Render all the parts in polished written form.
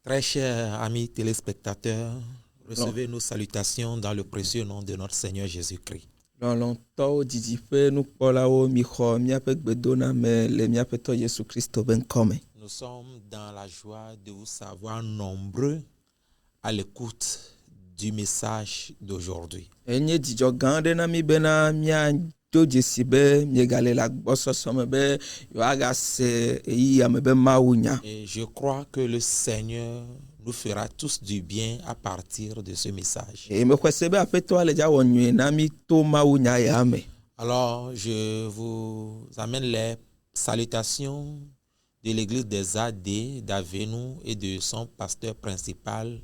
Très chers amis téléspectateurs, recevez nos salutations dans le précieux nom de notre Seigneur Jésus-Christ. Nous sommes dans la joie de vous savoir nombreux à l'écoute du message d'aujourd'hui. Et je crois que le Seigneur nous fera tous du bien à partir de ce message. Alors, je vous amène les salutations de l'église des AD d'Avenu et de son pasteur principal,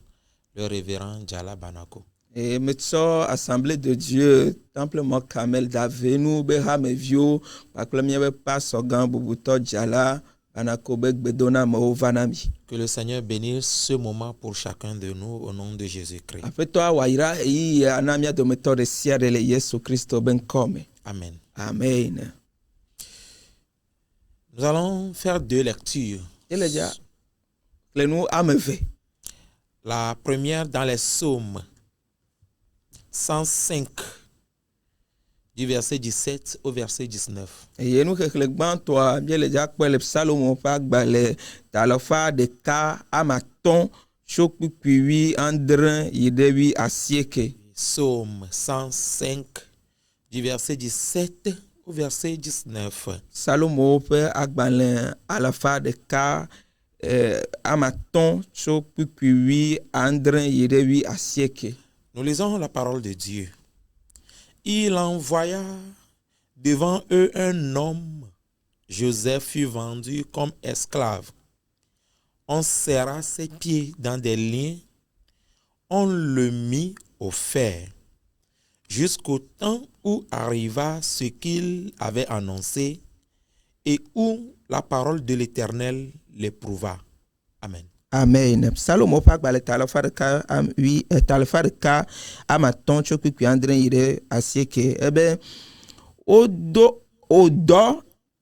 le révérend Djala Banako. Et metso assemblée de Dieu temple Mokamel d'Avenu behamevio paklemie pas sogan bubuto Djala Banako bedona movanami. Que le Seigneur bénisse ce moment pour chacun de nous au nom de Jésus-Christ. Afeto waira yi anamia de méthode siare le Yesu Christo ben come. Amen. Amen. Nous allons faire deux lectures. La première dans les Psaumes 105 du verset 17 au verset 19. Et nous que le grand toi bien les Jacques le Salomon pas balé dans la fa de cas amaton choku puis andrin idewi asieke. Psaume 105 du verset 17 au verset 19. Salomon peut agbalé à la fa de cas amaton choku puis andrin idewi asieke. Nous lisons la parole de Dieu. Il envoya devant eux un homme. Joseph fut vendu comme esclave. On serra ses pieds dans des liens. On le mit au fer. Jusqu'au temps où arriva ce qu'il avait annoncé et où la parole de l'Éternel l'éprouva. Amen. Amen. Salomo pa gbale talafarka wi talafarka amaton choku ku andren ire asieke ebe odo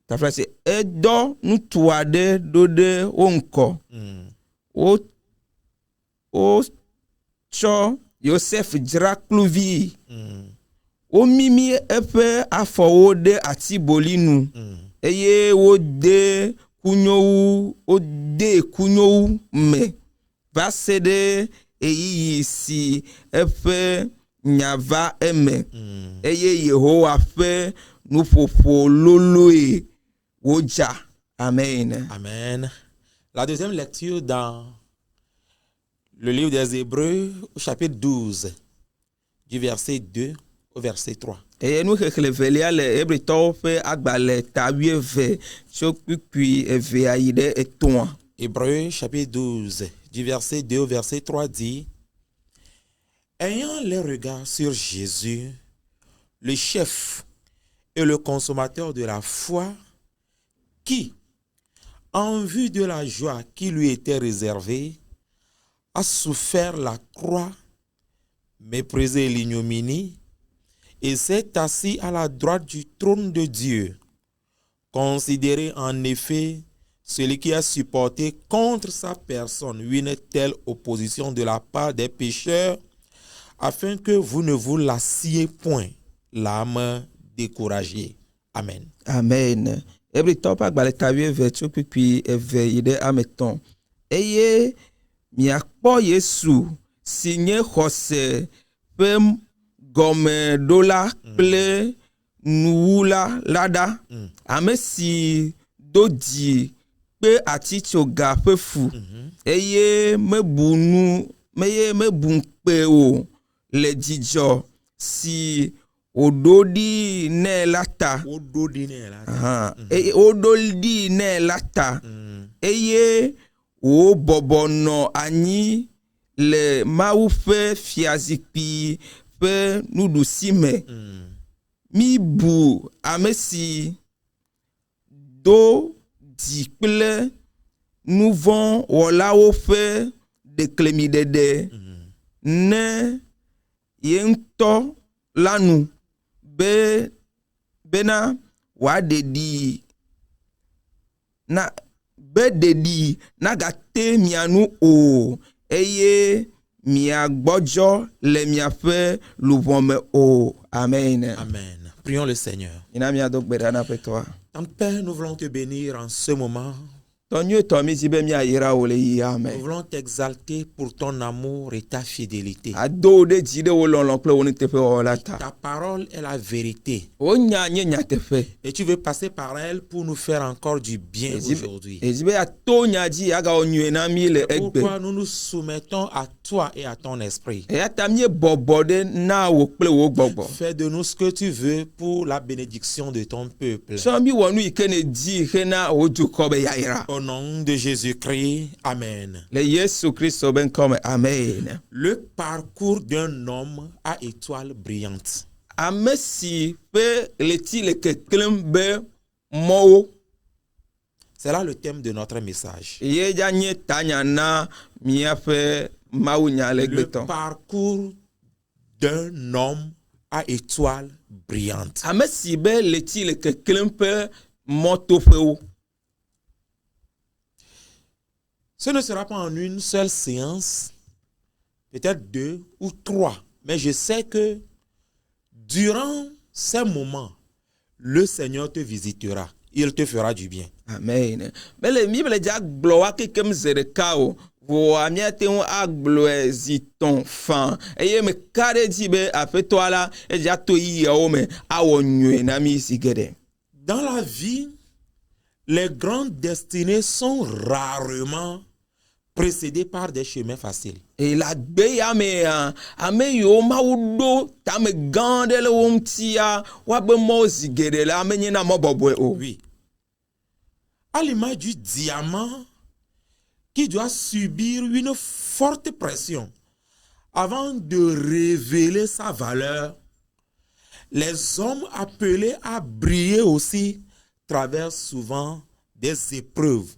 tafrase edo nutuade dode onko o cho Joseph Drakluvi o mimi epe afowode ati bolinu eye wode kunyowu ode kunyowu me vasede eyi si efe nyava eme eye Yehowa fe nufofo loloe woja. Amen. Amen. La deuxième lecture dans le livre des Hébreux au chapitre 12 du verset 2 au verset 3. Et nous velia le Hébreux fait agbale tawieve chokui eveaide eton. Hébreux chapitre 12 du verset 2 au verset 3 dit: ayant les regards sur Jésus, le chef et le consommateur de la foi, qui, en vue de la joie qui lui était réservée, a souffert la croix, méprisé l'ignominie, et s'est assis à la droite du trône de Dieu. Considérez en effet celui qui a supporté contre sa personne une telle opposition de la part des pécheurs, afin que vous ne vous lassiez point l'âme découragée. Amen. Amen. Every top agbaletawie vetu pipi eve ide ameton. Eye miakpo Yesu signé Jose pem gome dola ple nuula lada amesi dodi pe atichoga pefu eye mebunu meye mebunpe o le jijo si ododi ne lata eye ododi ne lata eye o bobono anyi le maufe fiazikpi pe nudusime mi bu amesi do dikple nouvon wolawo fe de klemidede ne yento lanu bena wa dedi na be dedi nagate mianu o eye miagbojo le miafe luvome o. Amen. Amen. Prions le Seigneur. Ina miado gbedana pe toi. Tant Père, nous voulons te bénir en ce moment. Tonyo tomi zibe mi ayira ole yi Nous amen. voulons t'exalter pour ton amour et ta fidélité. Ado de jide wo lon ple woni tefe olata. Ta parole est la vérité. O nya nye nya tefe. Et tu veux passer par elle pour nous faire encore du bien aujourd'hui. Ezibe ya to nya ji aga onyu na mi le egbe. Pourquoi nous nous soumettons à toi et à ton esprit. E ya ta mi bobode na wo ple wo gbogbo. Fais de nous ce que tu veux pour la bénédiction de ton peuple. So mi wonu ikene ji hena o juko be yaira. Au nom de Jésus-Christ, Amen. Le Yesu Christo ben comme amen. Le parcours d'un homme à étoile brillante. Amesi pe leti le keklem be mo. C'est là le thème de notre message. Ye ja nye tanya na mi afe maunya le Le gbeton. parcours d'un homme à étoile brillante. Amesi be leti le keklem pe moto feu. Ce ne sera pas en une seule séance, peut-être 2 ou 3, mais je sais que durant ces moments, le Seigneur te visitera. Il te fera du bien. Amen. Mais le Bible dit gloire que comme zereka o vo amia te on aglo eziton fan. Eye me kare di be afe to ala e ja to yi o me awonwe na mi sigede. Dans la vie, les grandes destinées sont rarement précédées par des chemins faciles. E la gbe ya me ame yo ma udo ta me gande le womtia wa be mo sigede la amenye na mo bobwe o. Oui. À l'image du diamant qui doit subir une forte pression avant de révéler sa valeur, les hommes appelés à briller aussi traversent souvent des épreuves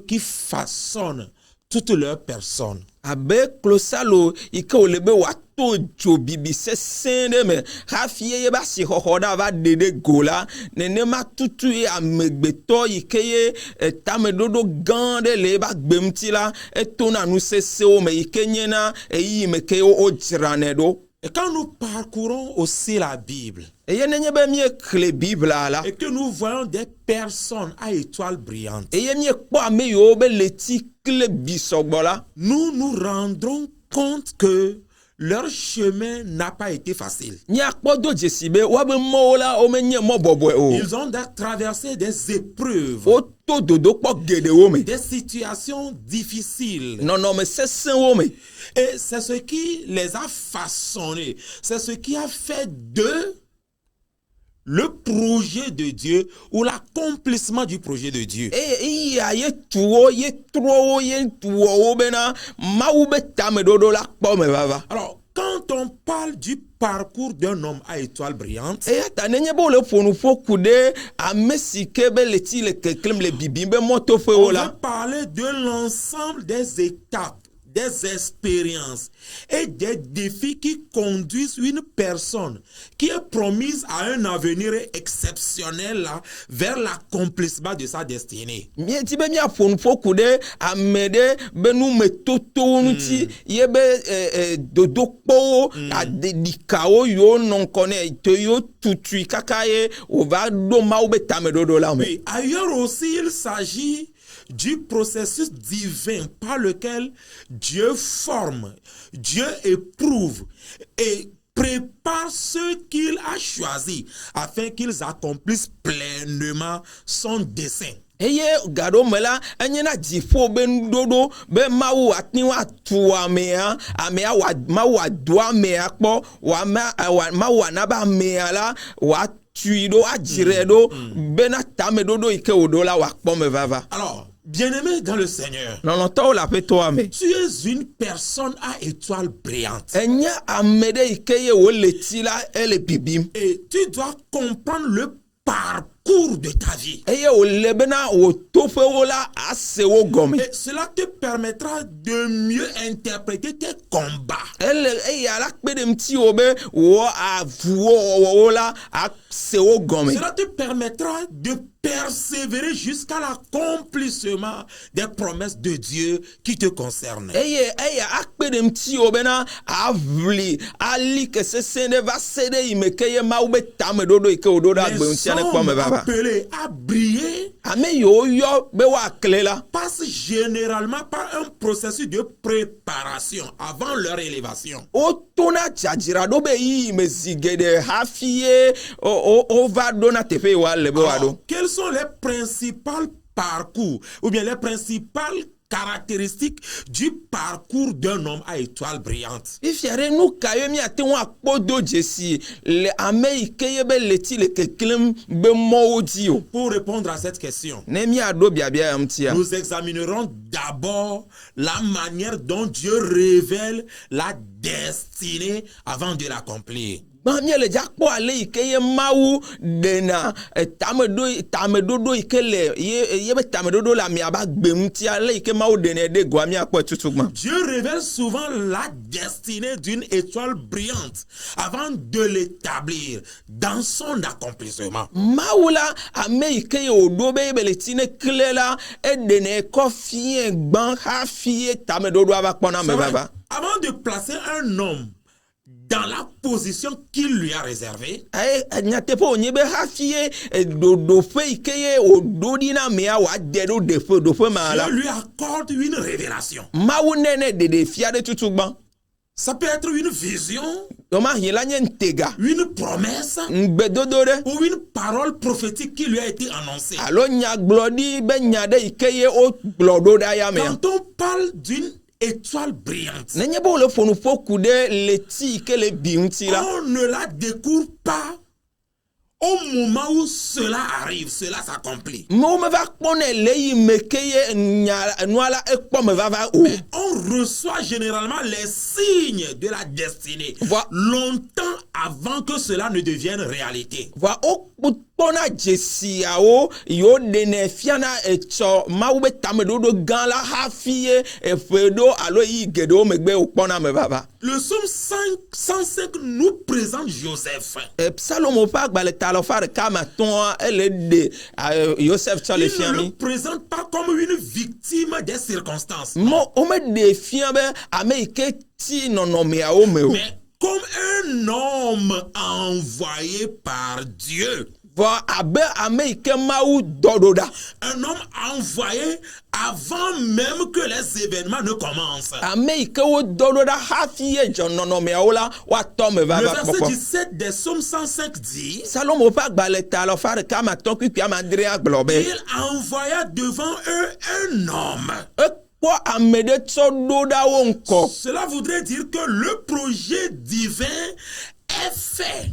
qui façonnent toute leur personne. Abe klosalo ike olebe wato jobibi se sende me hafie ye ba si hohoda va dede gola nene ma tutu e amegbeto ike ye tame dodo gande le ba gbemti la etona nu se o me ike nyena e yi me ke o jirane do. Et quand nous parcourons aussi la Bible E ye nenye be mie kle Bible la et que nous voyons des personnes à étoiles brillantes, e ye mie kpo ame yo be leti kle bisogbo la nous nous rendrons compte que leur chemin n'a pas été facile. ni akpo do jesibe wa be mo la o me nye mo bobo o. Ils ont traversé des épreuves, O to dodo kpo gede wo me. des situations difficiles. Non non me se sen wo me. Et c'est ce qui les a façonnés. C'est ce qui a fait d'eux le projet de Dieu ou l'accomplissement du projet de Dieu. E ya ye tuwo ye tro ye tuwo wo bena ma wo be tame dodo la kpo me baba. Alors, quand on parle du parcours d'un homme à étoile brillante, E ya ta nenye bo le fonu fo kude amesi ke be leti le keklem le bibimbe moto fe on wo va la. parler de l'ensemble des étapes, des expériences et des défis qui conduisent une personne qui est promise à un avenir exceptionnel là, vers l'accomplissement de sa destinée. Mi ti be mi afonu fo kude amede be nu me toto nuti ye be dodo kpo a dedikao yo non connaît te yo tutu kakaye o va do ma o be tame dodo la me. Oui, ailleurs aussi, il s'agit du processus divin par lequel Dieu forme, Dieu éprouve et prépare ceux qu'il a choisis afin qu'ils accomplissent pleinement son dessein. Eye gado mela enyena jifo be ndodo be mawu atni wa tuwa mea amea wa mawu adwa mea kpo wa mawu anaba mea la wa tuido ajiredo bena tame dodo ike odola wa kpo me vava. Alors, bien-aimé dans le Seigneur, Non non to la pe to ame. tu es une personne à étoile brillante Enya amede ike ye wo leti la ele bibim. et tu dois comprendre le parcours de ta vie. Eye o lebena o tofe wo la ase wo gome. Et cela te permettra de mieux interpréter tes combats. Ele eye ala kpede mti obe wo avuo wo la ase wo gome. Cela te permettra de persévérer jusqu'à l'accomplissement des promesses de Dieu qui te concernent. eye akpedem ti obena avli ali ke sesende va sede imekeye maube tame dodo ike ododo Les agbemtia ne hommes kwame baba appelés à briller ame yo be wa klela passent généralement par un processus de préparation avant leur élévation. o tona jajira do be yi mezigede hafie o va dona tepe wa lebe wa do. Alors, quels sont les principaux parcours ou bien les principales caractéristiques du parcours d'un homme à étoile brillante? Ifiare nu kayo mi ate wa kpodo jesi le Amerike be leti le keklem be moodi o. Pour répondre à cette question, Ne mi ado biabia amtia. nous examinerons d'abord la manière dont Dieu révèle la destinée avant de l'accomplir. Ba mi le jakpo ale ikeye mawu dena tamedodo ikele ye be tamedodo la mi aba gbemti ale ike mawu dena de gwa mi akpo tutugma. Dieu révèle souvent la destinée d'une étoile brillante avant de l'établir dans son accomplissement. Maula ame ikeye odobe beletine klela edene ko fie gban ha fie tamedodo aba kpona me C'est vrai, baba. avant de placer un homme dans la position qu'il lui a réservée, Nyatepo onyebe hafie do fe ikeye ododi na mea wa dedo defo do fe mala. Dieu lui accorde une révélation. Mawu nene de fiade tutugban. Ça peut être une vision, Yoma hila nye ntega. une promesse Ngbedodore. ou une parole prophétique qui lui a été annoncée. Alo nya glodi be nyade ikeye o glodo da ya mea. Quand on parle d'une étoile brillante, Nenye bo le fonu fokude leti ikele biunti la. on ne la découvre pas au moment où cela arrive, cela s'accomplit. Mo me va kpone leyi mekeye nwala ekpo me va o. On reçoit généralement les signes de la destinée Voi- longtemps avant que cela ne devienne réalité. Va o kpona jesi ao yo dene fiana echo maube tamedodo gan la hafie efedo alo yi gedo megbe o kpona me baba. Le psaume 105 nous présente Joseph. Psalomo pa gbale talo fare kama ton ele de Joseph Il chale ne fiami. le présente pas comme une victime des circonstances, Mo o me de fiambe Amerike ti nonome a o me o. mais comme un homme envoyé par Dieu. Va abe Amerike maou dododa. Un homme envoyé avant même que les événements ne commencent. Amerike wo dododa hafie jon nonome a o la wa to me Le baba verset popo. 17 des psaumes 105 dit: Salomo pa gbale talo fare kama ton kwi ama Andrea globe. il envoya devant eux un homme. Ekpo amede tso doda wo nko. Cela voudrait dire que le projet divin est fait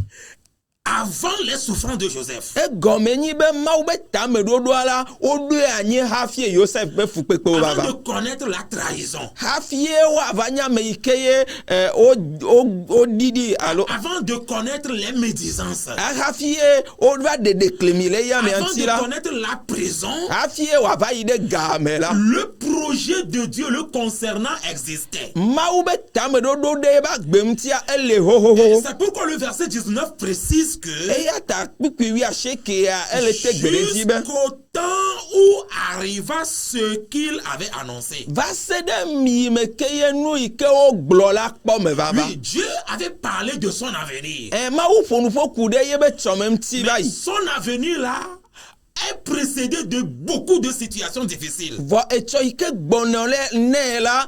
avant les souffrances de Joseph. Egome nyi be mawu be tame dodo ala o do anyi hafie Joseph be fukpekpe Avant baba. de connaître la trahison. Hafie wa vanya me ikeye o didi alo. Avant de connaître les médisances. Hafie o va de déclemi le ya me Avant de antila. connaître la prison. Hafie wa va ide gamela. Le projet de Dieu le concernant existait. Mawu be tame dodo de ba gbemtia ele ho ho ho. C'est pourquoi le verset 19 précise que Eya ta kpikpi wi asheke ya ele te gbeleji be. jusqu'au temps où arriva ce qu'il avait annoncé. Va se de mi me keye nu ike o gblola kpo me baba. Oui, Dieu avait parlé de son avenir. Mawu fonu fo kude ye be tsomem ti ba Mais yi. son avenir là est précédé de beaucoup de situations difficiles. Vo echo ike gbonole ne la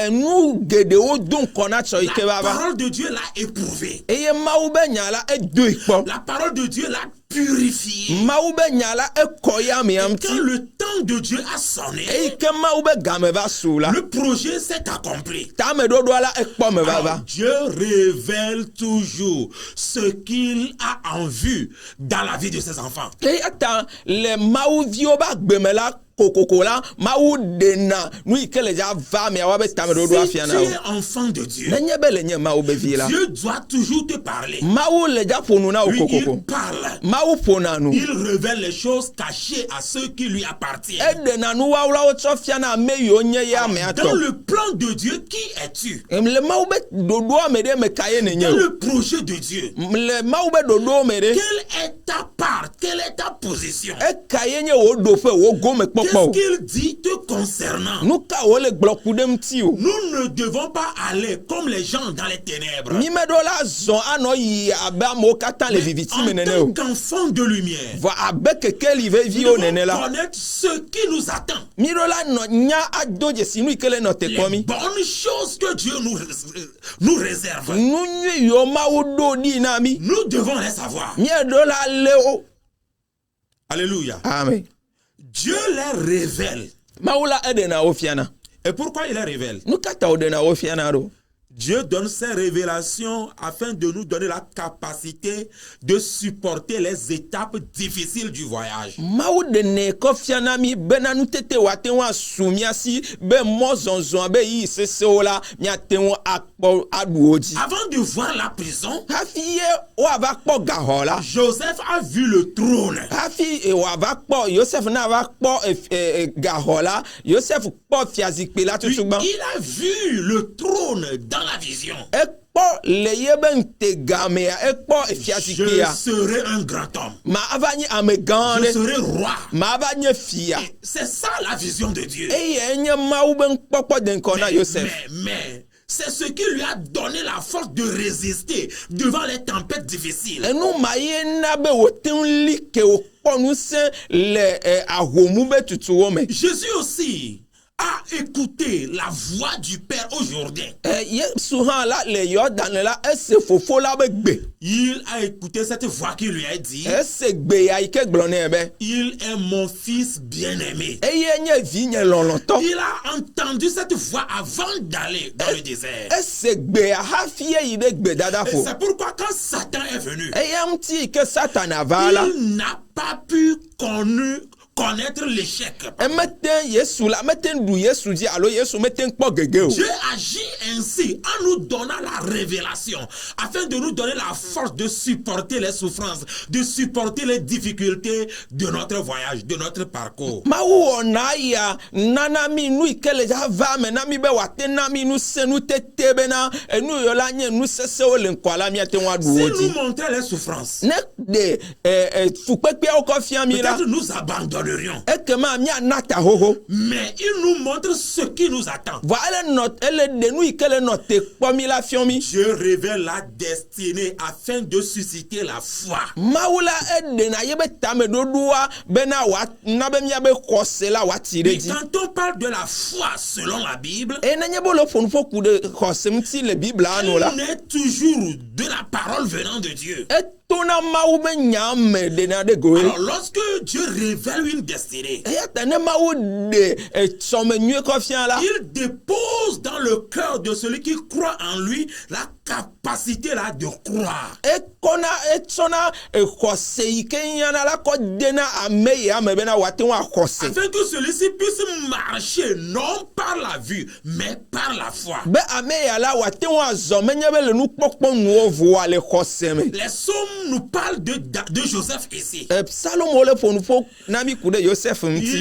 nu gede o dun kona cho ike La baba. parole de Dieu l'a éprouvé. Eye mawu be nyala e do ikpo. La parole de Dieu l'a purifié. Mawu be nyala e koya mi am ti. Quand le temps de Dieu a sonné, Ike mawu be game va sula. le projet s'est accompli. Ta me dodo ala e kpo me Alors, baba. Dieu révèle toujours ce qu'il a en vue dans la vie de ses enfants. Eye ata le mawu vio ba gbeme la kokoko la mawu dena nu ike le ja va me awa be ta me dodo Si afia tu na o. es enfant de Dieu, Nenye be le nye mawu be vi la. Dieu doit toujours te parler. Mawu le ja fonu na o Oui, il kokoko. parle. Mawu fona nu. Il révèle les choses cachées à ceux qui lui appartiennent. Ede na nu wawla o tso fia na me yo nye ya me Dans ato. le plan de Dieu, qui es-tu? Le mawu be dodo me de me kaye ne nye Dans o. le projet de Dieu, Le mawu be dodo me de. quelle est ta part? Quelle est ta position? Qu'est-ce Qu'est-ce qu'il dit te concernant? Nous ne devons pas aller comme les gens dans les ténèbres. en En tant qu'enfants de lumière, nous devons connaître ce qui nous attend. Les bonnes choses que Dieu nous réserve. Nous devons les savoir. Alléluia. Amen. Dieu les révèle. Et pourquoi il les révèle? Dieu donne ses révélations afin de nous donner la capacité de supporter les étapes difficiles du voyage. Avant de voir la prison, Joseph a vu le trône. Il a vu le trône dans la vision. Je serai un grand homme. Je serai roi. C'est ça la vision de Dieu. Mais c'est ce qui lui a donné la force de résister devant les tempêtes difficiles. Jésus aussi a écouté la voix du Père au Jourdain. Il a écouté cette voix qui lui a dit: il est mon fils bien-aimé. Il a entendu cette voix avant d'aller dans le désert. Et c'est pourquoi quand Satan est venu, il n'a pas pu connaître l'échec. Dieu agit ainsi en nous donnant la révélation afin de nous donner la force de supporter les souffrances, de supporter les difficultés de notre voyage, de notre parcours. Si nous montrons les souffrances, peut-être nous abandonnerions. Mais il nous montre ce qui nous attend. Dieu révèle la destinée afin de susciter la foi. Et quand on parle de la foi selon la Bible, elle n'est toujours de la parole venant de Dieu. Alors lorsque Dieu révèle une destinée, il dépose dans le cœur de celui qui croit en lui la capacité là de croire. Afin que celui-ci puisse marcher non par la vue, mais par la foi. Les psaumes nous parlent de Joseph ici.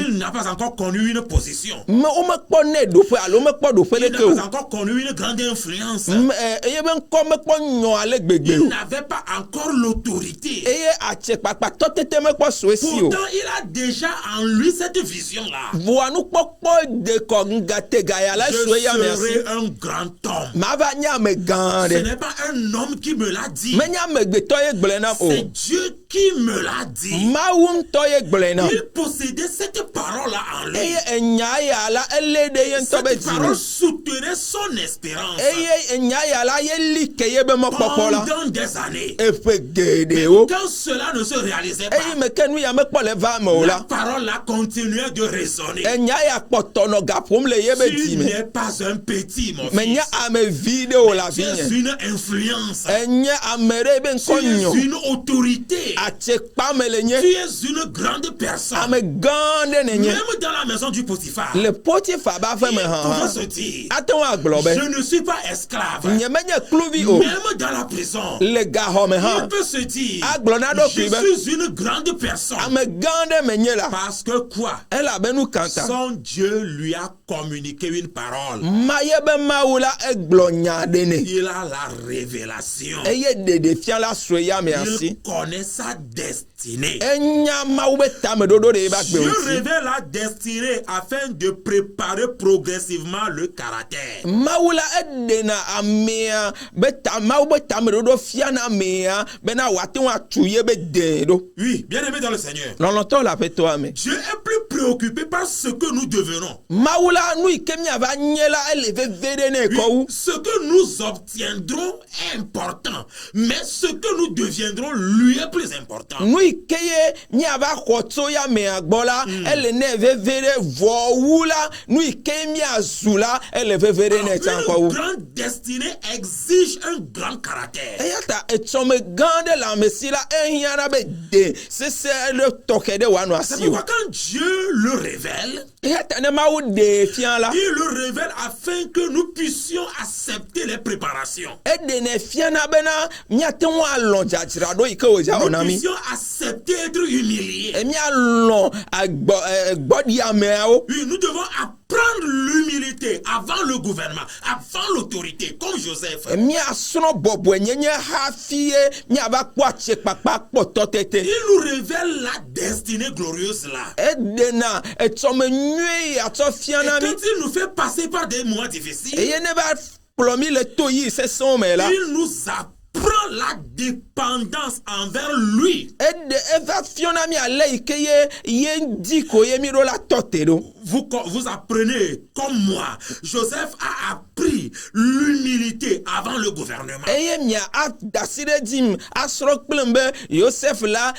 Il n'a pas encore connu une position. Il n'a pas encore connu une grande influence. Il n'avait pas encore l'autorité. Pourtant, il a déjà en lui cette vision-là. Je serai un grand homme. Ce n'est pas un homme qui me l'a dit. C'est Dieu qui me l'a dit. Il possédait cette parole-là en lui. Cette parole soutenait son espérance pendant des années. Mais quand cela ne se réalisait pas, la parole-là continuait de résonner. Tu n'es pas un petit, mon fils. Tu es une influence. Tu es une autorité. Tu es une grande personne. Même dans la maison du Potiphar, il pouvait se dire: je ne suis pas esclave. Même dans la prison, il peut se dire: je suis une grande personne. Parce que quoi? Son Dieu lui a communiqué une parole. Il a la révélation. Il connaît sa la destinée. Dieu Dieu révèle la destinée afin de préparer progressivement le caractère. Maula edena amea beta mau beta medo fiana mea bena wati wa tuye be dedo. Oui, bien aimé dans le Seigneur. Non longtemps la fait toi mais. Dieu est plus préoccupé par ce que nous devenons. Maula nous kemia va nyela eleve vedene ko. Oui, ce que nous obtiendrons est important, mais ce que nous deviendrons lui est plus important. Nous keye nya va khoto ya mea gbola ele ne vevere vo wula nous kemia zula eleve vedene Une grande destinée exige un grand caractère. Eyata etome gande la mesila enyana be de c'est le toke de wanu C'est asio. pourquoi quand Dieu le révèle, Eyata ne ma ou de fian la. il le révèle afin que nous puissions accepter les préparations. Edene fiana bena miate wa lonja jira do ike oja Nous onami. puissions accepter être humiliés. E mia lon agbodi ameo. Oui, nous devons apprendre l'humilité avant le gouvernement, avant l'autorité, comme Joseph. E mia sono bobo nyenye hafie mia ba kwache papa pototete. Il nous révèle la destinée glorieuse là. Edena etome nyi ato Et fiana mi. quand il nous fait passer par des moments difficiles, E yene ba plomi le toyi se son me la. il nous apprend la dépendance envers lui. Ede eva fiona mi ale ikeye yendi ko yemi ro la tote do. Vous apprenez, comme moi, Joseph a appris l'humilité avant le gouvernement. Eye mia a dasire dim asro kplembe Yosef la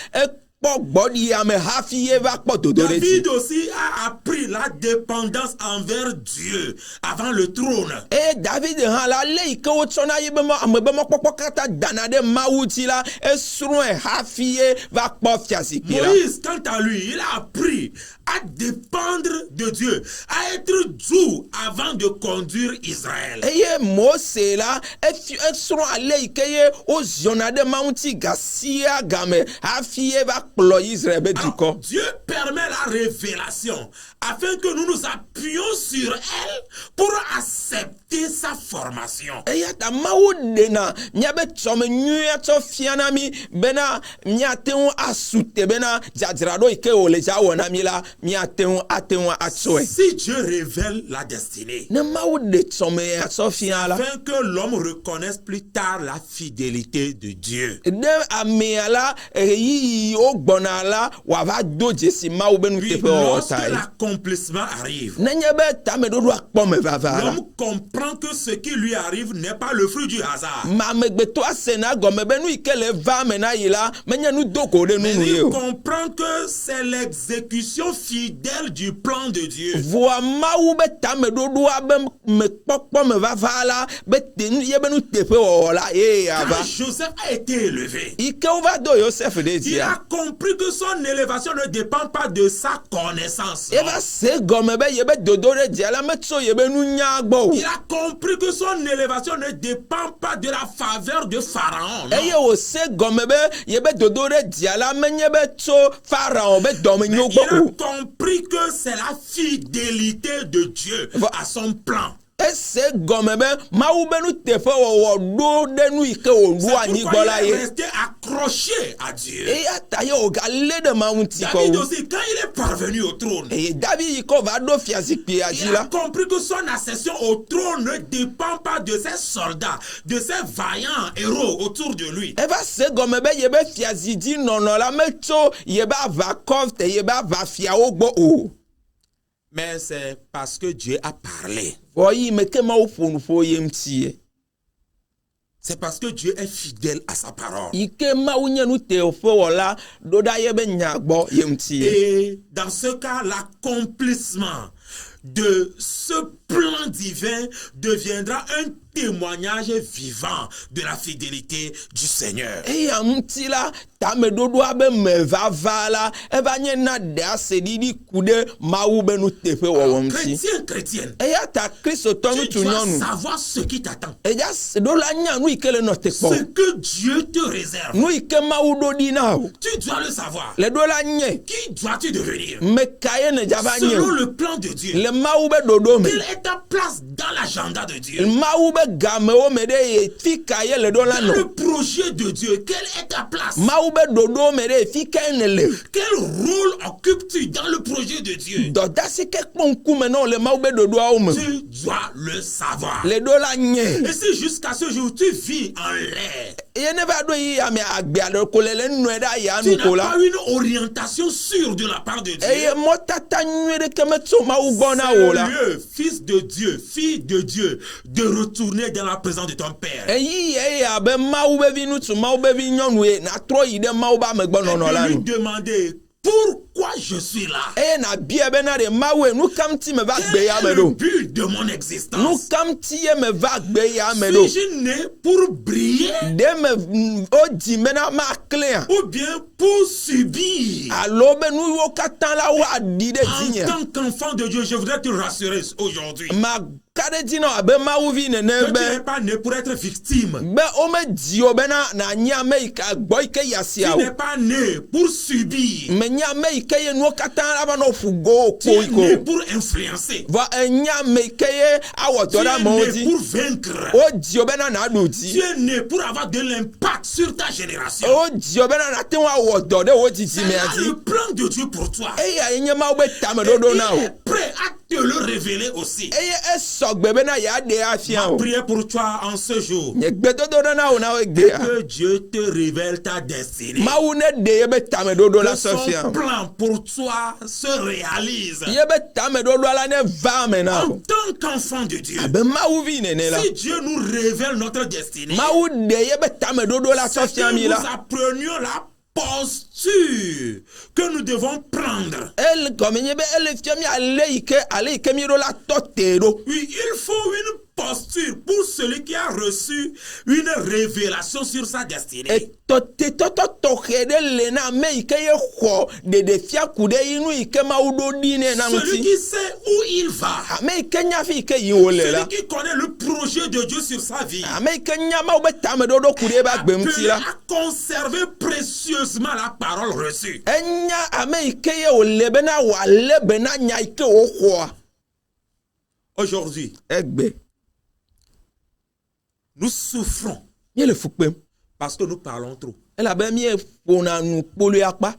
body ame hafi eva potodore. David aussi a appris la dépendance envers Dieu avant le trône. E David han la le ike o tsona yebe mo amebe mo popo kata danade mawuti la esrun e hafi va kpo fiasi ki la. Moïse, quant à lui, il a appris à dépendre de Dieu, à être doux avant de conduire Israël. Eye Mose la esrun ale ike ye o zionade mawuti gasia game hafi va kplo Israël be diko. Dieu permet la révélation afin que nous nous appuyions sur elle pour accepter sa formation. Eya ta mawu dena nyabe tsome nyuya to fiana mi bena miate on asute bena jadrado ike ole ja wona mi la miate on ateon atsoe. Si Dieu révèle la destinée, Ne mawu de tsome ya to fiana afin que l'homme reconnaisse plus tard la fidélité de Dieu. de ameala yi ogbona la wa va doje si mawu benu Puis, tepe lorsque otai. l'accomplissement arrive, Ne nyebe ta me do akpo me vava. l'homme comprend que ce qui lui arrive n'est pas le fruit du hasard. Ma megbeto asena gome benu ike le va mena yila menya nu doko de Mais nu il yo. comprend que c'est l'exécution fidèle du plan de Dieu. Voa mawu be tame dodo abe me kpɔkpɔ me vava la be tenu ye be nu teƒe wɔwɔ la ye ava. Quand Joseph a été élevé, Ike wo va do Yosef de il dia. a compris que son élévation ne dépend pas de sa connaissance. Ye va se gɔme be ye be dodo de dia la me tso ye be nu nya gbɔ Il o. a compris que son élévation ne dépend pas de la faveur de Pharaon. non. Eye wo se gɔme be ye be dodo de dia la me nye be tso Pharaon be dɔme nyo Il a gbɔ o. compris que c'est la fidélité de Dieu à son plan. Ese gɔme be mawu be nu teƒe wɔwɔ do de nu ike wo C'est do anyi pourquoi gbɔ la il est ye. resté accroché à Dieu. Eya ta ye o ga le de ma ŋuti kɔ David o. aussi, quand il est parvenu au trône, Eye David yi kɔ va do fiazikpi il dzi a la. compris que son accession au trône ne dépend pas de ses soldats, de ses vaillants héros autour de lui. Eva se gɔme be ye be fiazidi nɔnɔ la me tso ye be ava kɔ te ye be ava fiawo gbɔ o. Mais c'est parce que Dieu a parlé. Vɔ yi me ke mawo ƒo nu ƒo ye ŋuti ye. C'est parce que Dieu est fidèle à sa parole. Yi ke mawu nye nu teƒe wɔla ɖo ɖa ye be nya gbɔ ye ŋuti ye. Et dans ce cas, l'accomplissement de ce plan divin deviendra un témoignage vivant de la fidélité du Seigneur. Eya ŋuti la tame ɖoɖoa be me vava la eva nye na ɖe ase ɖiɖi ku ɖe mawu be nu teƒe wɔwɔ ŋuti. Chrétien, chrétienne, Eya ta kristotɔ tu ŋutsu dois nyɔnu. savoir ce qui t'attend. Eya ɖo la nya nu yi ke le nɔ te Ce kpɔ. que Dieu te réserve. Nu yi ke mawu ɖo ɖi na o. Tu dois le savoir. Le ɖo la nye. Qui dois-tu devenir? Me ka ye ne dzava nye Selon o. le plan de Dieu? le mawu be dodo me Quelle est ta place dans l'agenda de Dieu? mawu be game wo me de fika ye le do la Dans no le projet de Dieu, quelle est ta place? mawu be dodo me de fika ne le Quel rôle occupes-tu dans le projet de Dieu? do da se ke kponku me no le mawu be dodo a wo me Tu dois le savoir. le do la nye Et si jusqu'à ce jour tu vis en l'air, ye ne va do yi ya me agbe ado ko le nu da ya tu nu n'as ko la pas une orientation sûre de la part de Dieu. eye motata nyuere ke me tso mawu gbona wo la Sérieux, fils de Dieu, fille de Dieu, de retourner dans la présence de ton Père. eyi ye ya be mawu be vi nutu mawu be vi nyɔnu ye na trɔ yi de mawu ba me gbɔ nɔnɔ la Et lui nu demander pourquoi je suis là. eye na bia be na de mawu ye nu kam ti me va Quel gbe ya est me le do but de mon nu existence? kam ti ye me va gbe ya me do Suis-je né pour briller de me o di me na ma clean ou bien pour subir? alo be nu wo katã la wa di de En dinye tant qu'enfant de Dieu, je voudrais te rassurer aujourd'hui. ma kade ti na abe mawu vi nene Que tu be n'es pas né pour être victime. be o me di o be na nya ame yi ka gbɔ yi ke yasia Tu o n'es pas né pour subir. me nya ame yi ke ye nuwo katã la va no fu go Tu es né ko pour influencer. va enya ame yi ke ye awɔ Tu dɔ ɖe es amewo né dzi pour vaincre. o di o be na ɖu Tu dzi es né pour avoir de l'impact sur ta génération. o di o be na te ŋu awɔ dɔ ɖe wo dzidzi C'est mea là dzi le plan de Dieu pour toi. eya ye nye mawo be Et tameɖoɖo na il o est prêt à te le révéler aussi. eye esɔgbe be na yeaɖe afia Ma o prière pour toi en ce jour. nye gbedodo ɖe na wo na wo gbea Que Dieu te révèle ta destinée. mawu ne ɖe ye be tameɖoɖo la Que son sɔfia plan pour toi se réalise. ye be tameɖoɖo la ne va ame na En o tant qu'enfant de Dieu, abe mawu vi nene la si Dieu nous révèle notre destinée, mawu ɖe ye be tameɖoɖo la c'est sɔfia que mi nous la apprenions la posture que nous devons prendre. ele gɔme nye be ele fia mi ale yi ke mi ɖo la tɔ te ɖo Oui, il faut une posture pour celui qui a reçu une révélation sur sa destinée. etɔtetɔtɔ tɔxɛ ɖe le na ame yi ke ye xɔ ɖeɖefia ku ɖe yi nu yi ke mawu ɖo ɖi nɛ na Celui ŋuti qui sait où il va. ame yi ke nya fi yi ke yi wo le la Celui qui connaît le projet de Dieu sur sa vie. ame yi ke nya mawu be tameɖoɖo ku ɖe ebe agbe ŋuti Appelé la à conserver précieusement la parole reçue. enya ame yi ke ye wòle bena wòalé be na nya yi ke wòxɔa Aujourd'hui, egbe nous souffrons mi le fu kpem parce que nous parlons trop. elabe mi ƒona nu kpolu akpa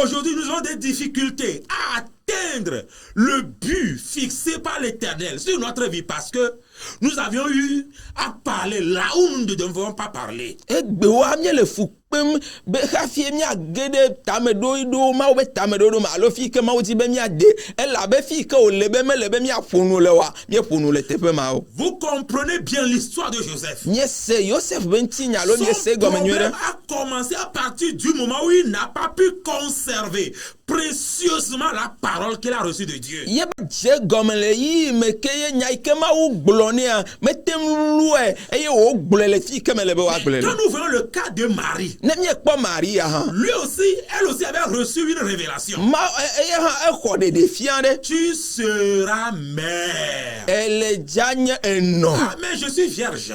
Aujourd'hui, nous avons des difficultés à atteindre le but fixé par l'Éternel sur notre vie parce que nous avions eu à parler là où nous ne devons pas parler. egbe wa mi le fu kpem be hafi miage ɖe tameɖoɖo mawo be tameɖoɖo me alo fi ke mawo di be miade elabe fi ke wòle be mele be miaƒonu le wa mieƒonu le teƒe ma o Vous comprenez bien l'histoire de Joseph. miese Yosef be ŋutinya alo Son miese gɔme nyuie problème ɖe a commencé à partir du moment où il n'a pas pu conserver précieusement la parole qu'il a reçue de Dieu. ye ba dze gɔme le yi me ke ye nya yi ke mawo gblɔ nea mete ŋu lue eye wògblɔe le fi ke me le be woagblɔe Quand le nous voyons le cas de Marie, ne miekpɔ Maria hã elle aussi avait reçu une révélation. eye hã exɔ ɖeɖefia ɖe Tu seras mère. ele dza nye enɔ Ah, mais je suis vierge.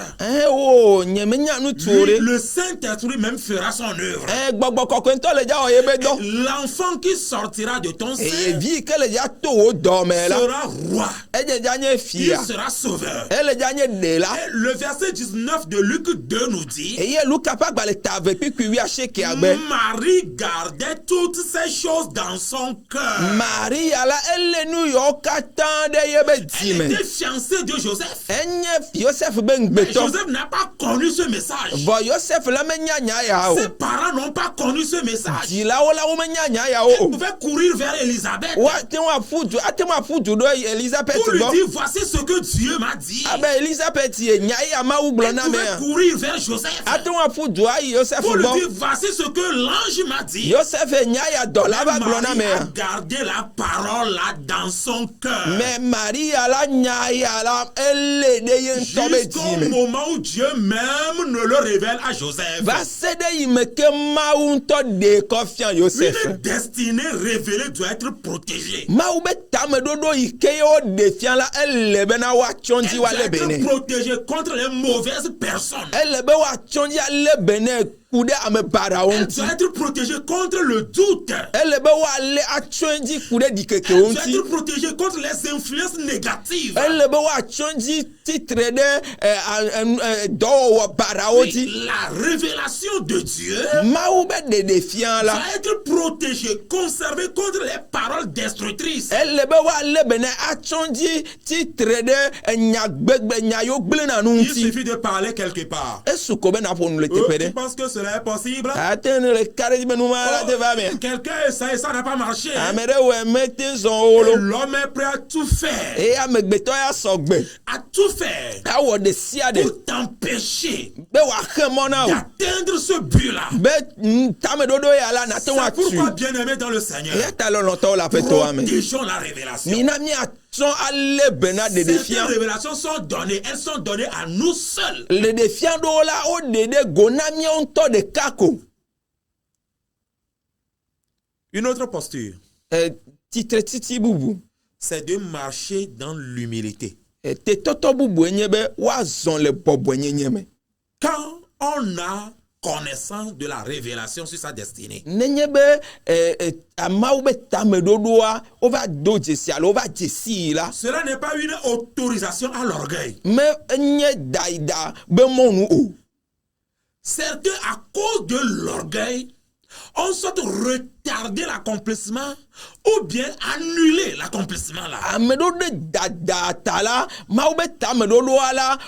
o nye menya ŋutsu o Lui, ɖe le Saint-Esprit même fera son œuvre. gbɔgbɔ kɔkɔetɔ le dza wɔ ye be dɔ L'enfant qui sortira de ton eye sein vi ke le dza to wo dɔ me la sera roi. edze dza nye Il fia sera sauveur. ele dza nye ɖela Et le verset 19 de Luc 2 nous dit, eye Luka ƒe agbalẽ ta ave kpikpui wi asiekea gbe Marie gardait toutes ces choses dans son cœur. Maria la ele nu yawo katã ɖe ye be Elle dzime était fiancée de Joseph. enye Yosef be Mais ŋgbetɔ Joseph n'a pas connu ce message. vɔ Yosef la menya nya ya o Ses parents n'ont pas connu ce message. dzilawo la wo menya nya ya Il o pouvait courir vers Élisabeth ate ŋu aƒu du ɖo Elizabeth pour lui gbɔ dire voici ce que Dieu m'a dit. abe Elizabeth ye nya ya mawu gblɔ Il na pouvait mea courir vers Joseph ate ŋu aƒu du ayi Yosef pour lui gbɔ dire voici ce que l'ange m'a dit. Yosef nya ya dɔ la va gblɔ na Marie a mea gardé la parole là dans son cœur. mais Maria la nya ya la ele ɖe ye ŋutɔ be Jusqu'au dzime moment où Dieu même ne le révèle à Joseph. va se ɖe yi me ke mawu ŋutɔ ɖe kɔ fia Yosef Une destinée révélée doit être protégée. mawu be tameɖoɖo yi ke ye woɖe fia la ele bena woatsɔ Elle ŋdi doit woalé be être nɛ protégée contre les mauvaises personnes. ele be woatsɔ ŋdi alé be nɛ kude ame barawo Elle ŋuti. doit être protégée contre le doute. Ele be woale atsyɔ edzi ku ɖe ɖikekewo Elle doit ŋuti. être protégée contre les influences négatives. Ele be woatsyɔ edzi titre ɖe dɔwɔwɔ barawo Oui, dzi. la révélation de Dieu Mawu be ɖeɖefia la. doit être protégée, conservée contre les paroles destructrices. Ele be woale be ne atsyɔ edzi titre ɖe nya yiwo gblẽna nu Il ŋuti. suffit de parler quelque part. Esu ko be naƒo nu le teƒe Tu ɖe. penses que cela est possible? Ate ne le ka ɖe dzi be numa la te va mea. Quelqu'un essaie et ça n'a pas marché. Ame ɖe wɔ mete zɔn wo lo. L'homme est prêt à tout faire. Eye amegbetɔ ya sɔgbe. À tout faire Awɔ ɖe sia ɖe pour t'empêcher be wòaxe mɔ na wo. d'atteindre ce but-là. Be tameɖoɖo ya la nate ŋu C'est pourquoi, atu. bien-aimé dans le Seigneur, Eya ta lɔlɔtɔwo le aƒetɔa me. protégeons la révélation. Mina miatsɔ alé be na Certaines ɖeɖefia. révélations sont données, elles sont données à nous seuls. Ɖeɖefia ɖewo la woɖe ɖe go na míawo ŋutɔ ɖeka ko. Une autre posture, Titre titi bubu. c'est de marcher dans l'humilité. Tetɔtɔ bubue nye be woazɔ le bɔbɔenyenye me. Quand on a connaissance de la révélation sur sa destinée, Nenye be amawo be tameɖoɖoa wova do dzesi alo wova dzesi la. cela n'est pas une autorisation à l'orgueil. Me enye daida be mɔnu o. Certains, à cause de l'orgueil, ont soit retardé l'accomplissement ou bien annulé l'accomplissement là. Ameɖo ɖe dada ta la, mawo be tameɖoɖoa la,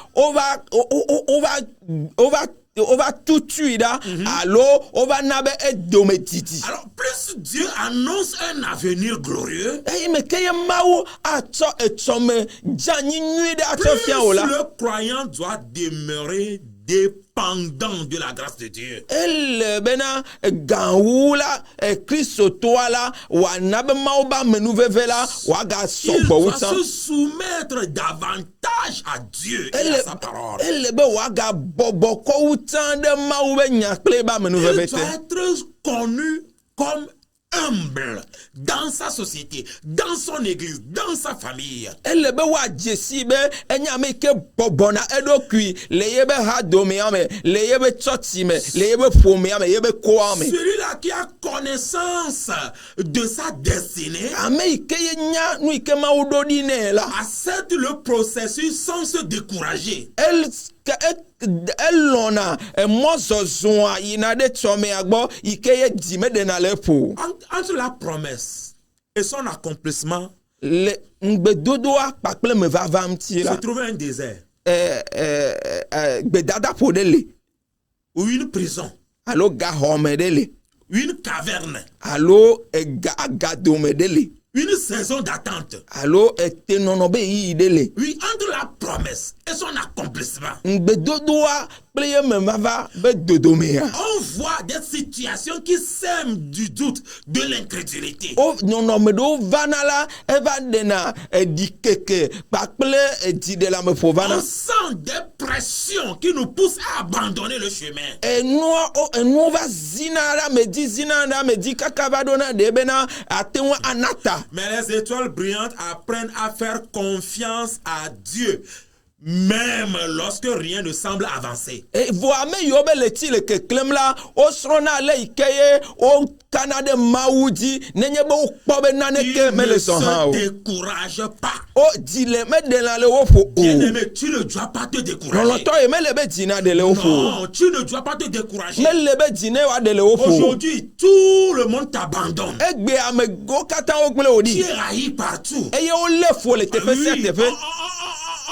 wova tutui ɖa alo wova na be edome didi. Alors, plus Dieu annonce un avenir glorieux, Eye me ke ye mawo atsɔ etsɔme dzeanyi nyui ɖe atsɔ plus fia o la. le croyant doit demeurer dépendant de la grâce de Dieu. Ele bena ganwu la kristotoa la wòana be mawo be amenuveve la wòaga Il sɔgbɔ wu doit tsã. se soumettre davantage à Dieu et à sa parole. Ele be wòaga bɔbɔ kɔ wu tsã ɖe mawu be nya kple be Il amenuveve doit te. être connu comme humble dans sa société, dans son église, dans sa famille. Ele be woadze si be enye ame yi ke bɔbɔna eɖokui le yebe hadomea me, le yebe tsɔtsi me, le yebe ƒomea me, yebe koa me. Celui-là qui a connaissance de sa destinée Ame yi ke ye nya nu yi ke Mawu ɖo ɖi nɛ la. accepte le processus sans se décourager. Elɔna mɔzɔzɔa yina ɖe tsɔmea gbɔ yi ke ye dzi meɖena le ƒo. Entre la promesse et son accomplissement Le ŋgbedodoa kpakple me vava ŋuti se la. trouve un désert Gbedadaƒo ɖe le ou une prison, alo gaxɔme ɖe le une caverne, alo agadome ɖe le une saison d'attente. alo tenɔnɔ be yiyi ɖe le. Oui, entre la promesse et son accomplissement, Ŋgbedodoa kple ye me vava be dodomea. on voit des situations qui sèment du doute, de l'incrédulité. O nɔnɔme ɖewo vana la eva ɖena ɖikeke kpakple dziɖeleameƒo vana. On sent des pressions qui nous poussent à abandonner le chemin. Enuwo va zina ɖe ame dzi kaka va ɖo na ɖe bena ate ŋu anata. Mais les étoiles brillantes apprennent à faire confiance à Dieu, même lorsque rien ne semble avancer. Vɔ ame yiwo be le tsi le keklem la, wosrɔ̃na ale yi ke ye wokana ɖe Mawu dzi nenye be wokpɔ be Ils naneke mele ne zɔ hã o. se découragent pas. O dzi le meɖela le wo ƒo o. Bien-aimé, tu ne dois pas te décourager. Lɔlɔtɔ yi mele be dzi na ɖe le wo ƒo o. Non, tu ne dois pas te décourager. Mele be dzi ne woaɖe le wo ƒo o. Aujourd'hui, tout le monde t'abandonne. Egbe amewo katã wogblẽ wò Tu ɖi. es haï partout. Eye wolé fo le teƒe sia Oui, teƒe.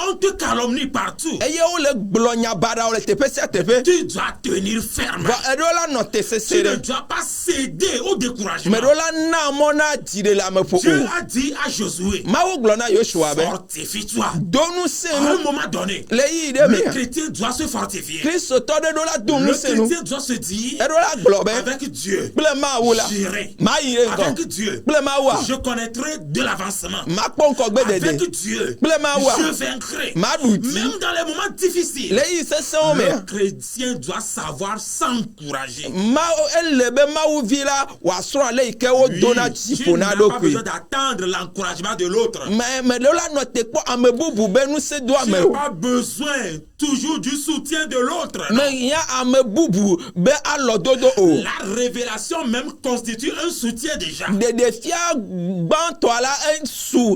on te calomnie partout. Eye wole gblɔ nya baɖawo le teƒe sia teƒe. Tu dois tenir ferme. Vɔ eɖewo la nɔ te sese Tu ne ɖe. dois pas céder au découragement. Me ɖewo la na mɔ na dziɖeleameƒo Dieu o. a dit à Josué, Mawu gblɔ na Yosua be fortifie-toi. do ŋusẽ À un nu moment donné, le yiyi ɖe le mea. chrétien doit se fortifier. Kristotɔ ɖe ɖo la do Le ŋusẽ nu. chrétien doit se dire, Eɖewo la gblɔ be avec Dieu, kple Mawu la j'irai. mayi ɖe ŋgɔ. Avec Dieu, Kple Mawua je connaîtrai de l'avancement. makpɔ ŋkɔgbe Avec dede. Dieu, Kple Mawua je vaincrai. degré, Maduti. même dans les moments difficiles, Leyi sese me. le chrétien doit savoir s'encourager. Ma elebe mawu vila wa sro le ike wo Oui, dona tu chipona n'as do pas kwi. besoin d'attendre l'encouragement de l'autre. Mais le la note ko amebubu be nu se do Tu n'as ame. pas besoin toujours du soutien de l'autre. Mais ya amebubu be alododo o. La révélation même constitue un soutien déjà. De fia gbanto ala ensu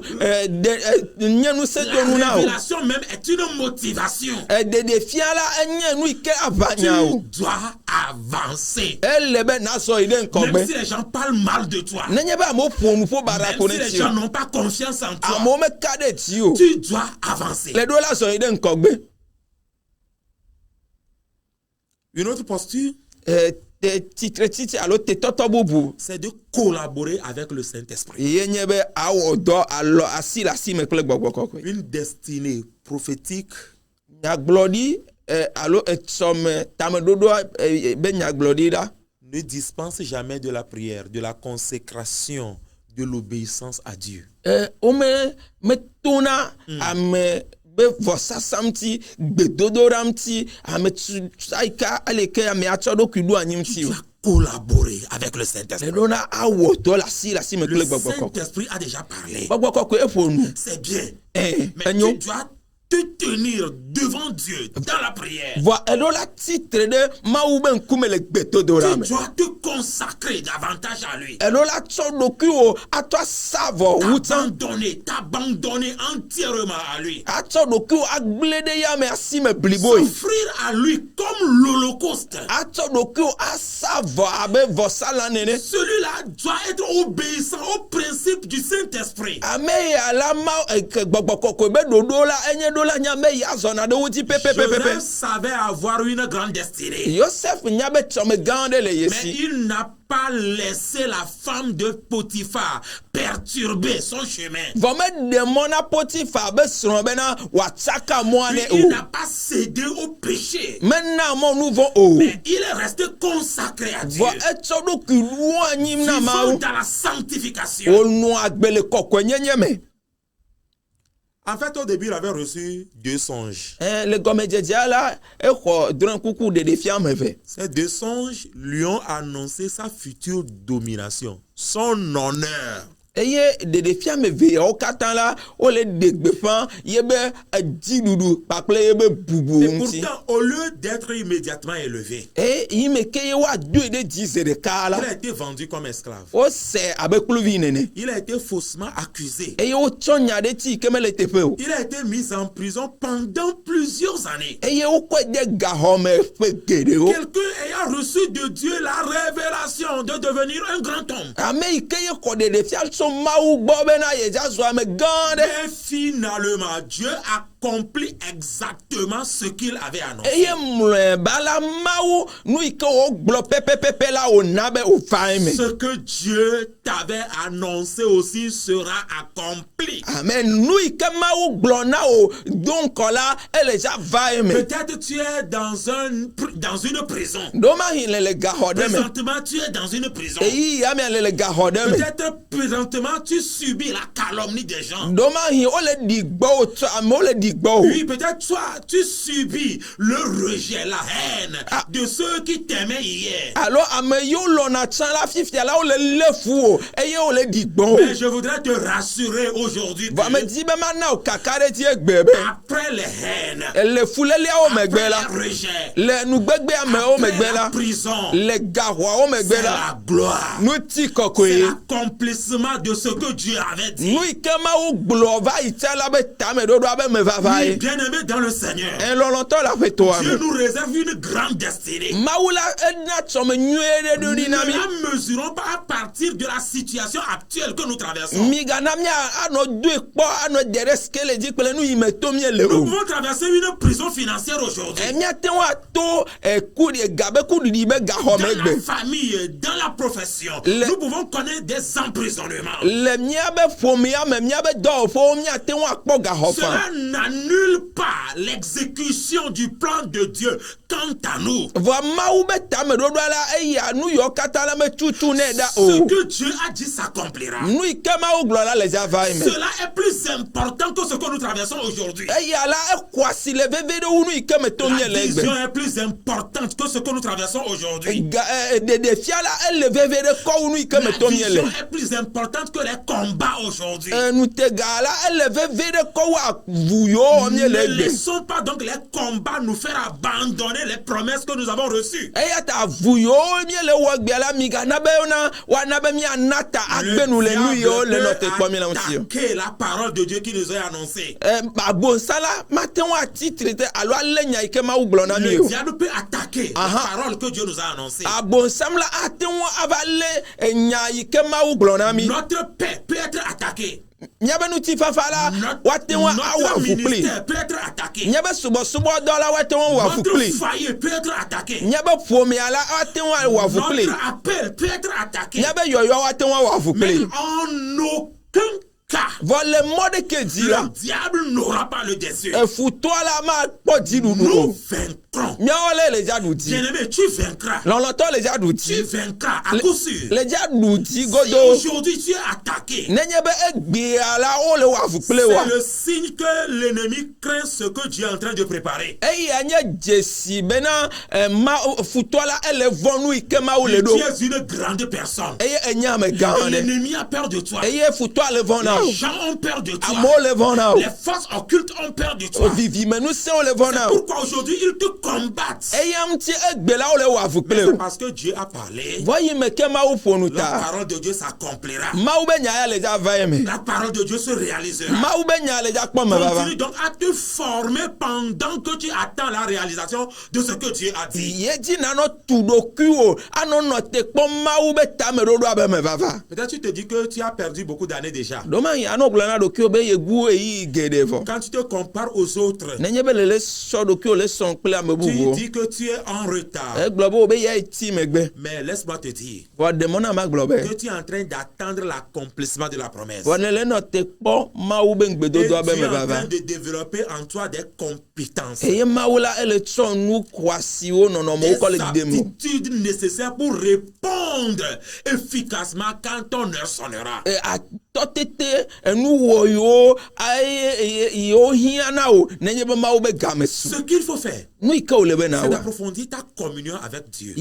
de nyenu se do nu La na o. révélation même est une motivation. De fia la nyenu ike avanya o. Tu dois avancer. Elebe na so ide Même nkogbe. si les gens parlent mal de toi, Nenye ba mo ponu fo bara même ko si ne les ti. gens n'ont pas confiance en toi, Amo me kade ti o. tu dois avancer. Le do la so ide nkogbe. Une autre posture, Te titre titi alo te toto bubu. c'est de collaborer avec le Saint-Esprit. Yenye be awo do alo asi la si me kle gbogbo kokwe. Une destinée prophétique Nyaglodi alo etsom tamedodo be nyaglodi da. ne dispense jamais de la prière, de la consécration, de l'obéissance à Dieu. Ome me tona ame be vosa samti gbedodo ramti ame tsaika aleke ame achodo kudu anyimti. Tu dois collaborer avec le Saint-Esprit. Le dona awo do la si me Le kle gbogbo kokwe. Saint-Esprit a déjà parlé. Gbogbo kokwe efonu. C'est bien. Mais Mais tu dois te tenir devant Dieu dans la prière. Voa edola titre de mawu ben kumele gbetodo Tu rame. dois te consacrer davantage à lui. Edola tsodoku o atwa savo wutan. T'abandonner entièrement à lui. Atsodoku o agblede ya me asime bliboy. S'offrir à lui comme l'Holocauste. Atsodoku o asavo abe vosala nene. Celui-là doit être obéissant au principe du Saint-Esprit. Ame ya la ma gbogbokoko be dodo la enye do la nya me ya zona de wuti pepe. Joseph savait avoir une grande destinée. Yosef nya be tsome gande le Mais yesi. il n'a pas laissé la femme de Potiphar perturber son chemin. Vome demona Potiphar be sron be na watsaka moane Il o. n'a pas cédé au péché. Maintenant mon nouveau o. Mais il est resté consacré à Dieu. Vo etsodoku lu anyim na Vivant mawu. dans la sanctification. O nu agbele kokwe nyenye me. En fait, au début, il avait reçu 2 songes. Le gomejeja la eko dran kuku de defia meve. Ces 2 songes lui ont annoncé sa future domination, son honneur. Eye de defia meve o katan la o le degbe fan yebe didudu pakle yebe bubu Et nti. pourtant, au lieu d'être immédiatement élevé, Yime keye wa du de dize de il kala. a été vendu comme esclave. O se abe kluvi nene. Il a été faussement accusé. Eye o chonya de ti kemele tepe o. Il a été mis en prison pendant plusieurs années. Eye o kwe de gahome fe gede o. Quelqu'un ayant reçu de Dieu la révélation de devenir un grand homme. Ame ikeye ko de defia so mawu gbo be na ye jazo ame gande. Et finalement, Dieu accomplit exactement ce qu'il avait annoncé. Eye mle bala mawu nu ike o glo pepe la o nabe o faime. Ce que Dieu t'avait annoncé aussi sera accompli. Amen. Nu ike mawu glo na o donc la ele ja vaime. Peut-être tu es dans une prison. Doma hin le gahodeme. Présentement, tu es dans une prison. Eyi ame le gahodeme. Peut-être présentement, tu subis la calomnie des gens. Doma hin o le digbo o to ame o le digbo. Oui, peut-être toi, tu subis le rejet, la haine de ceux qui t'aimaient hier. Alors ame yo lona chan la fifia la o le lefu o. Eye o le digbo. Mais je voudrais te rassurer aujourd'hui Va me que di be mana o kakare ti egbebe. après les haines, Le fulele o megbe après la. les rejets, Le nu gbegbe ame o après megbe la la. prison, Le gahwa o megbe c'est la. la gloire. Nu ti C'est kokoye. l'accomplissement de ce que Dieu avait dit. Nu ike ma o glova itela be tame dodo abe me Oui, vavaye. bien-aimé dans le Seigneur, En lolonto la fe to Dieu ame. nous réserve une grande destinée. Maula edna tsome nyuere do Nous ne dinami. la mesurons pas à partir de la situation actuelle que nous traversons. Migana mia ano du ekpo ano dere skele di pele nu ime to mi ele Nous o. pouvons traverser une prison financière aujourd'hui. Emia te wa to ku di gabe ku di be ga Dans la homegbe. famille, dans la profession, nous pouvons connaître des emprisonnements. Le mia be fo mia me mia be do fo mia te wa kpo ga Cela hofa. n'annule pas l'exécution du plan de Dieu quant à nous. Ce que Dieu a dit s'accomplira. Cela est plus important que ce que nous traversons aujourd'hui. La vision est plus importante que ce que nous traversons aujourd'hui. La vision est plus importante que les combats aujourd'hui. Ne laissons pas donc les combats nous faire abandonner les promesses que nous avons reçues. Le diable peut attaquer la parole de Dieu qui nous est annoncée. Le diable peut attaquer la parole que Dieu nous a annoncée. Notre paix peut être attaquée. Notre ministère peut être attaqué. Notre foyer peut être attaqué. Notre appel peut être attaqué. Mais en aucun cas, le diable n'aura pas le dessus. Nous vaincrons. Bien-aimé, tu vaincras. Tu vaincras à coup sûr. Si aujourd'hui tu es attaqué, c'est le signe que l'ennemi craint ce que Dieu est en train de préparer. Tu es une grande personne. L'ennemi a peur de toi. Les gens ont peur de toi. Les forces occultes ont peur de toi. C'est pourquoi aujourd'hui ils te combattent. Mais c'est parce que Dieu a parlé. La parole de Dieu s'accomplira. La parole de Dieu se réalisera. Continue donc à te former pendant que tu attends la réalisation de ce que Dieu a dit. Peut-être tu te dis que tu as perdu beaucoup d'années déjà. Quand tu te compares aux autres, tu dis que tu es en retard. Mais laisse-moi te dire que tu es en train d'attendre l'accomplissement de la promesse. Et tu es en train de développer en toi des compétences. Des aptitudes nécessaires pour répondre efficacement quand ton heure sonnera. Ce qu'il faut faire, c'est d'approfondir ta communion avec Dieu.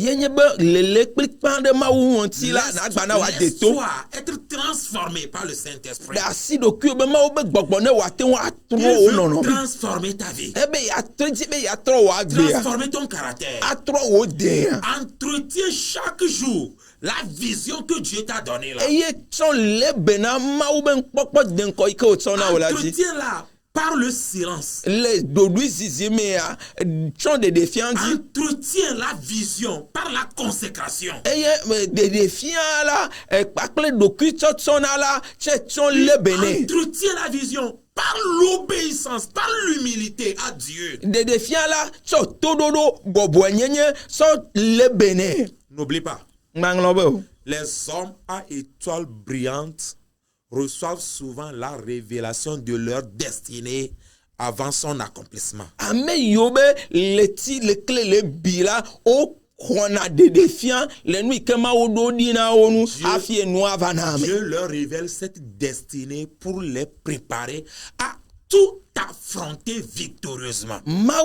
Laisse-toi être transformé par le Saint-Esprit. Il veut transformer ta vie, transformer ton caractère. Entretiens chaque jour la vision que Dieu t'a donnée là. Entretiens-la par le silence. Entretiens la vision par la consécration. Entretiens la vision par l'obéissance, par l'humilité à Dieu. N'oublie pas, les hommes à étoiles brillantes reçoivent souvent la révélation de leur destinée avant son accomplissement. Dieu leur révèle cette destinée pour les préparer à tout affronter victorieusement. Ma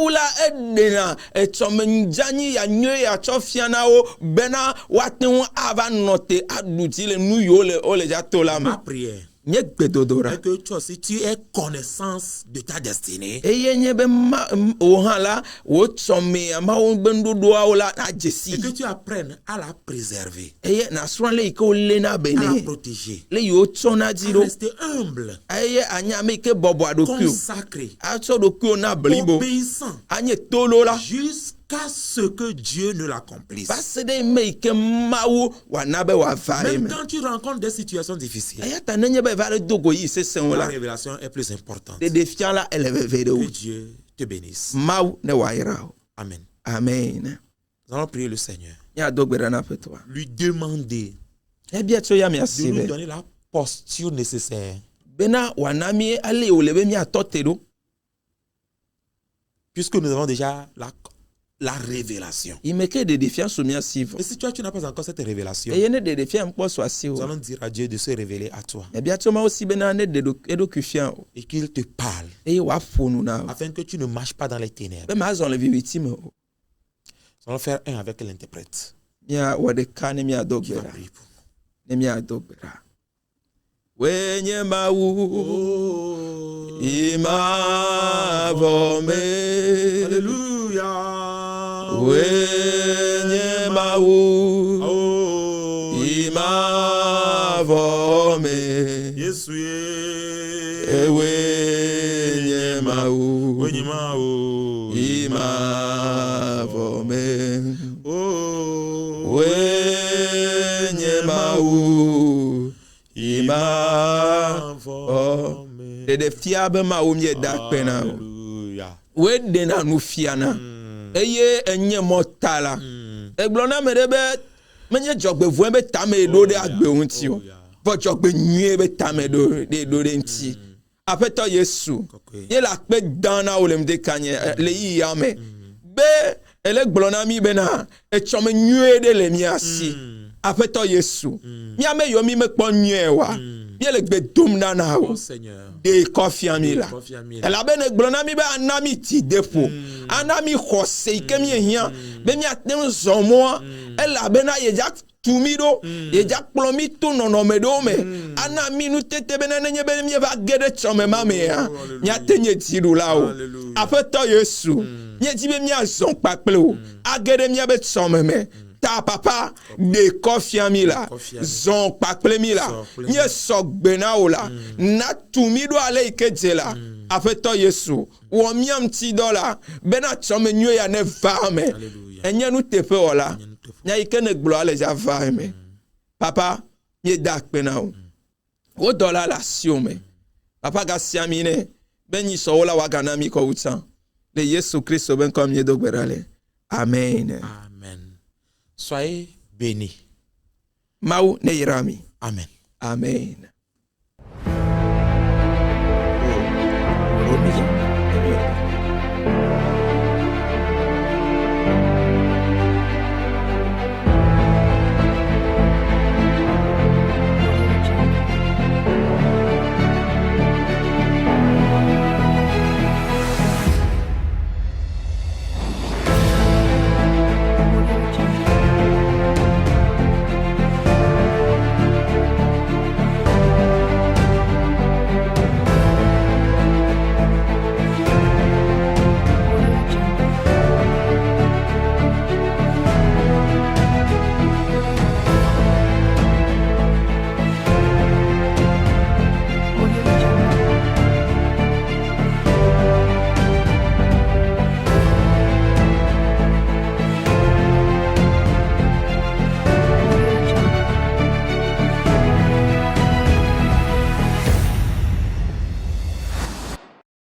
prière est que toi aussi tu aies connaissance de ta destinée. Et que tu apprennes à la préserver, à la protéger, à rester humble, consacré, obéissant, jusqu'à ce que Dieu ne l'accomplisse. Même quand tu rencontres des situations difficiles, la révélation est plus importante. Que Dieu te bénisse. Amen. Amen. Nous allons prier le Seigneur. Lui demander de nous donner la posture nécessaire puisque nous avons déjà la révélation. Il me crée des défiances au mien suivre. Et si tu n'as pas encore cette révélation, Et il y a des défiances pour soi si. nous allons dire à Dieu de se révéler à toi Et bien tu m'as aussi bien amené des documents. et qu'il te parle Et il va fondre na. afin que tu ne marches pas dans les ténèbres. Mais mais les victimes. Nous allons faire un avec l'interprète Mia wa de kane mia qui va dogbera. prier pour nous. Ne mia dogbera. Wenye mawu ima vome. Alléluia. Wenye mawu Oh, ima vome. Yesu Wenye mawu Wenyimao. ima vome. Oh, Wenye mawu ima vome. De fiabe mawu mie dakpena. Alléluia. We de na nu fiana. Eye enye motala. Eglona me de be menye jogbe vu be tame do de agbe unti o. Bo jogbe nwie be tame do de nti. Apeto Yesu. Ye la pe dana o le mde kanye le yi yame. Be ele glona mi bena e chome nwie de le mi asi. Apeto Yesu. Mi ame yo mi me kpon nwie wa. Mi le gbe dum nana o. Oh Seigneur. De confiami la. Confiami. Elle a ben glona mi be anami ti defo. Anami khose kemi hian. Be mi atem zomo. Elle a ben ye jak tumido. Ye jak plomi tu nono medo me. Anami nu tete ben nenye ben mi va gede chome mame ya. Mi atenye ti la o. Apeto Yesu. Mi ti be mi azon pakple o. Agede mi be chome me. Ta papa de confiami la zon pakple mi la nye sok bena o la na tumi do ale ikeje la afeto Yesu wo miam ti do la bena chome nyo ya ne vame enye nu tefe o la nya ikene glo ale ja vame papa nye dak pena o dola la siome papa ga siamine ben yi so la wagana mi ko utan le Yesu Christ ben comme nye do gberale amen. Soyez bénis. Mau ne irami. Amen. Amen.